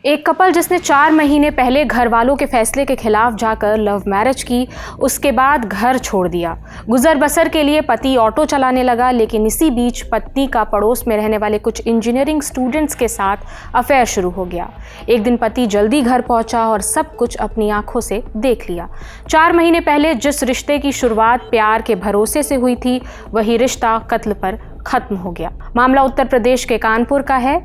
एक कपल जिसने 4 महीने पहले घर वालों के फैसले के खिलाफ जाकर लव मैरिज की, उसके बाद घर छोड़ दिया। गुजर बसर के लिए पति ऑटो चलाने लगा, लेकिन इसी बीच पत्नी का पड़ोस में रहने वाले कुछ इंजीनियरिंग स्टूडेंट्स के साथ अफेयर शुरू हो गया। एक दिन पति जल्दी घर पहुंचा और सब कुछ अपनी आंखों से देख लिया। 4 महीने पहले जिस रिश्ते की शुरुआत प्यार के भरोसे से हुई थी, वही रिश्ता कत्ल पर खत्म हो गया। मामला उत्तर प्रदेश के कानपुर का है।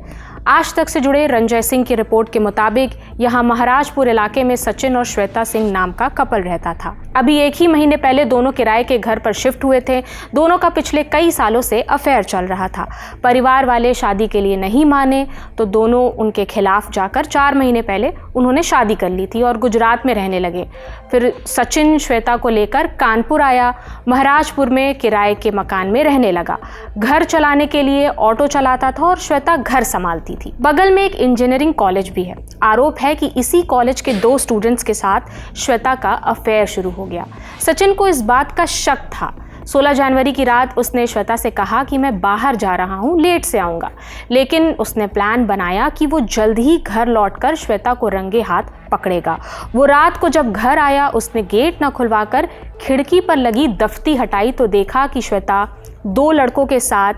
आज तक से जुड़े रंजय सिंह की रिपोर्ट के मुताबिक यहाँ महाराजपुर इलाके में सचिन और श्वेता सिंह नाम का कपल रहता था। अभी एक ही महीने पहले दोनों किराए के घर पर शिफ्ट हुए थे। दोनों का पिछले कई सालों से अफेयर चल रहा था। परिवार वाले शादी के लिए नहीं माने तो दोनों उनके खिलाफ जाकर 4 महीने पहले उन्होंने शादी कर ली थी और गुजरात में रहने लगे। फिर सचिन श्वेता को लेकर कानपुर आया। महाराजपुर में किराए के मकान में रहने लगा। घर चलाने के लिए ऑटो चलाता था और श्वेता घर संभालती थी। बगल में एक इंजीनियरिंग कॉलेज भी है। आरोप है कि इसी कॉलेज के 2 स्टूडेंट्स के साथ श्वेता का अफेयर शुरू हो गया। सचिन को इस बात का शक था। 16 जनवरी की रात उसने श्वेता से कहा कि मैं बाहर जा रहा हूँ, लेट से आऊँगा। लेकिन उसने प्लान बनाया कि वो जल्द ही घर लौटकर श्वेता को रंगे हाथ पकड़ेगा। वो रात को जब घर आया, उसने गेट न खुलवाकर खिड़की पर लगी दफ्ती हटाई तो देखा कि श्वेता 2 लड़कों के साथ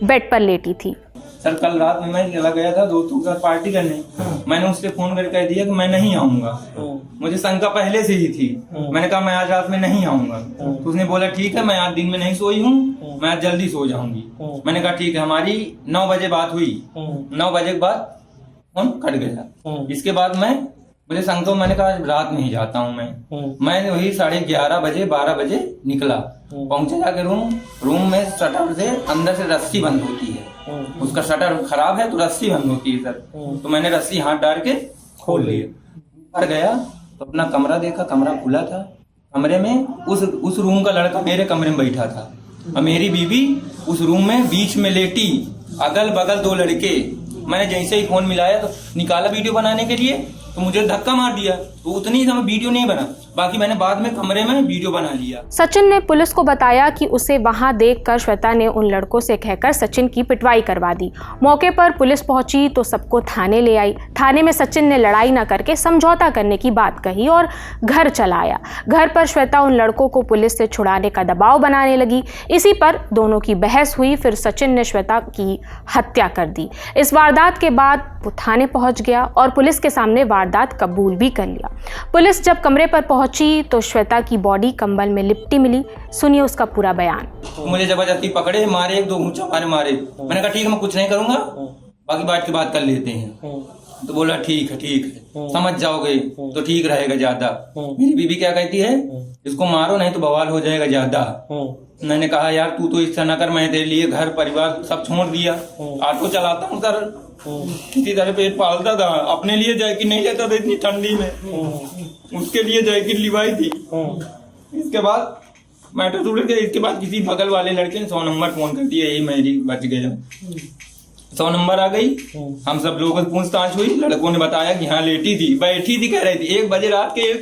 बेड पर लेटी थी। सर कल रात में मैं चला गया था दोस्तों के साथ पार्टी करने। मैंने उससे फोन करके कह दिया कि मैं नहीं आऊंगा। मुझे शंका पहले से ही थी। मैंने कहा मैं आज रात में नहीं आऊंगा। तो उसने बोला ठीक है, मैं आज दिन में नहीं सोई हूँ, मैं आज जल्दी सो जाऊंगी। मैंने कहा ठीक है। हमारी 9 बजे बात हुई। 9 बजे के बाद फोन कट गया। इसके बाद मुझे शंका, मैंने कहा रात में ही जाता हूँ मैं वही 11:30 बजे 12 बजे निकला। पहुंचे जाके रूम में शटर से अंदर से रस्सी बंद होती है। उसका शटर खराब है तो रस्सी बंद होती है सर। तो मैंने रस्सी हाथ डाल के खोल लिया। ऊपर गया तो अपना कमरा देखा, कमरा खुला था। कमरे में उस रूम का लड़का मेरे कमरे में बैठा था और मेरी बीवी उस रूम में बीच में लेटी, अगल बगल 2 लड़के। मैंने जैसे ही फोन मिलाया तो निकाला वीडियो बनाने के लिए, तो मुझे धक्का मार दिया। तो उतनी समय वीडियो नहीं बना, बाकी मैंने बाद में कमरे में वीडियो बना लिया। सचिन ने पुलिस को बताया कि उसे वहां देखकर श्वेता ने उन लड़कों से कहकर सचिन की पिटवाई करवा दी। मौके पर पुलिस पहुंची तो सबको थाने ले आई। थाने में सचिन ने लड़ाई न करके समझौता करने की बात कही और घर चला आया। घर पर श्वेता उन लड़कों को पुलिस से छुड़ाने का दबाव बनाने लगी। इसी पर दोनों की बहस हुई। फिर सचिन ने श्वेता की हत्या कर दी। इस वारदात के बाद वो थाने पहुंच गया और पुलिस के सामने वारदात कबूल भी कर लिया। पुलिस जब कमरे पर पहुंची तो श्वेता की बॉडी कंबल में लिपटी मिली। सुनिए उसका पूरा बयान। मुझे जबरदस्ती पकड़े, मारे, 1-2 ऊंचा मारे। मैंने कहा ठीक है, मैं कुछ नहीं करूंगा, बाकी बात की बात कर लेते हैं। तो बोला ठीक है, समझ जाओगे तो ठीक रहेगा ज्यादा। मेरी बीवी क्या कहती है, इसको मारो नहीं तो बवाल हो जाएगा ज्यादा। मैंने कहा यार तू तो इच्छा न कर, मैं तेरे लिए घर परिवार सब छोड़ दिया। ऑटो चलाता हूँ सर, किसी तरह पेट पालता था। अपने लिए जैकेट नहीं लेता था इतनी ठंडी में, उसके लिए जैकेट लिवाई थी। इसके बाद मैटर टूट गया। इसके बाद किसी बगल वाले लड़के ने 100 नंबर फोन कर दिया, यही मेरी बच गया। 100 नंबर आ गई। हम सब लोगों से पूछताछ हुई। लड़कों ने बताया कि हाँ बैठी थी कह रही थी। 1 बजे रात के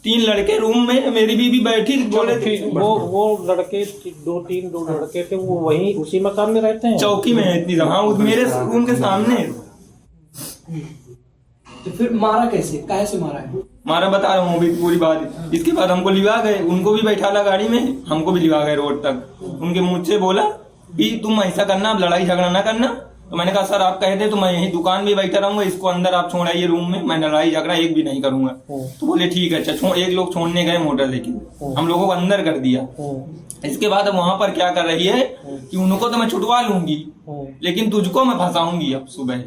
3 लड़के रूम में, मेरी बीवी बैठी बोले थे। वो लड़के 2 लड़के थे, वो वहीं उसी मकान में रहते हैं, चौकी में है इतनी। हाँ, मेरे रूम के सामने। तो फिर मारा कैसे, काहे से मारा है? मारा बता रहा हूँ अभी पूरी बात। इसके बाद हमको लिवा गए, उनको भी बैठा ला गाड़ी में, हमको भी लिवा गए रोड तक। उनके मुझ से बोला कि तुम ऐसा करना, अब लड़ाई झगड़ा ना करना। तो मैंने कहा सर आप कहते तो मैं यही दुकान में बैठा रहूंगा, इसको अंदर आप छोड़ आइए रूम में, मैं लड़ाई झगड़ा एक भी नहीं करूंगा। तो बोले ठीक है। अच्छा, एक लोग छोड़ने गए मोटरसाइकिल, हम लोगों को अंदर कर दिया। इसके बाद अब वहां पर क्या कर रही है कि उनको तो मैं छुटवा लूंगी, लेकिन तुझको मैं फंसाऊंगी। अब सुबह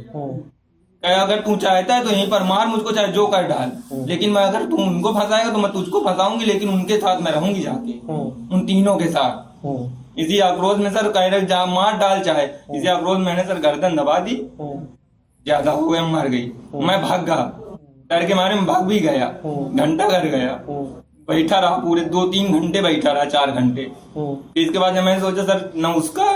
अगर तू चाहता है तो यहीं पर मार मुझको, चाहे जो कर डाल, लेकिन मैं अगर तू उनको फंसाएगा तो मैं तुझको फंसाऊंगी, लेकिन उनके साथ मैं रहूंगी जाके, उन तीनों के साथ। इसी आक्रोश में सर कह रहे मार डाल चाहे। इसी आक्रोश मैंने सर गर्दन दबा दी, ज्यादा हो गया, मर गई। मैं भाग गया, डर के मारे में भाग भी गया। घंटा घर गया, बैठा रहा, पूरे 2-3 घंटे बैठा रहा, 4 घंटे। इसके बाद मैंने सोचा सर न उसका,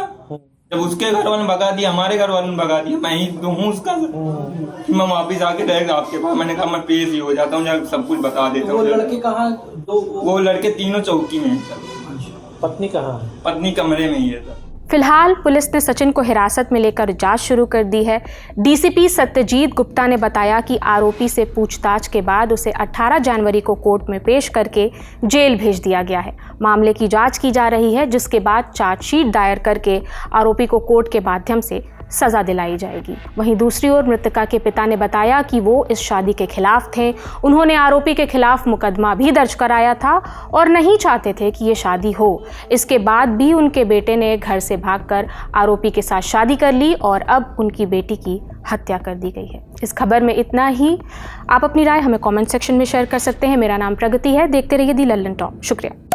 जब उसके घर वालों ने भगा दिया, हमारे घर वालों ने भगा दिया, मैं ही तो हूँ उसका। मैं वापिस आके रहेगा आपके पास। मैंने कहा मैं पेश ही हो जाता हूँ, जब सब कुछ बता देता हूँ। वो लड़के कहाँ? वो लड़के तीनों चौकी में है सर। पत्नी कहाँ है? पत्नी कमरे में ही है सर। फिलहाल पुलिस ने सचिन को हिरासत में लेकर जांच शुरू कर दी है। डीसीपी सत्यजीत गुप्ता ने बताया कि आरोपी से पूछताछ के बाद उसे 18 जनवरी को कोर्ट में पेश करके जेल भेज दिया गया है। मामले की जांच की जा रही है, जिसके बाद चार्जशीट दायर करके आरोपी को कोर्ट के माध्यम से सजा दिलाई जाएगी। वहीं दूसरी ओर मृतका के पिता ने बताया कि वो इस शादी के खिलाफ थे। उन्होंने आरोपी के खिलाफ मुकदमा भी दर्ज कराया था और नहीं चाहते थे कि ये शादी हो। इसके बाद भी उनके बेटे ने घर से भागकर आरोपी के साथ शादी कर ली और अब उनकी बेटी की हत्या कर दी गई है। इस खबर में इतना ही। आप अपनी राय हमें कमेंट सेक्शन में शेयर कर सकते हैं। मेरा नाम प्रगति है। देखते रहिए दी लल्लन टॉप। शुक्रिया।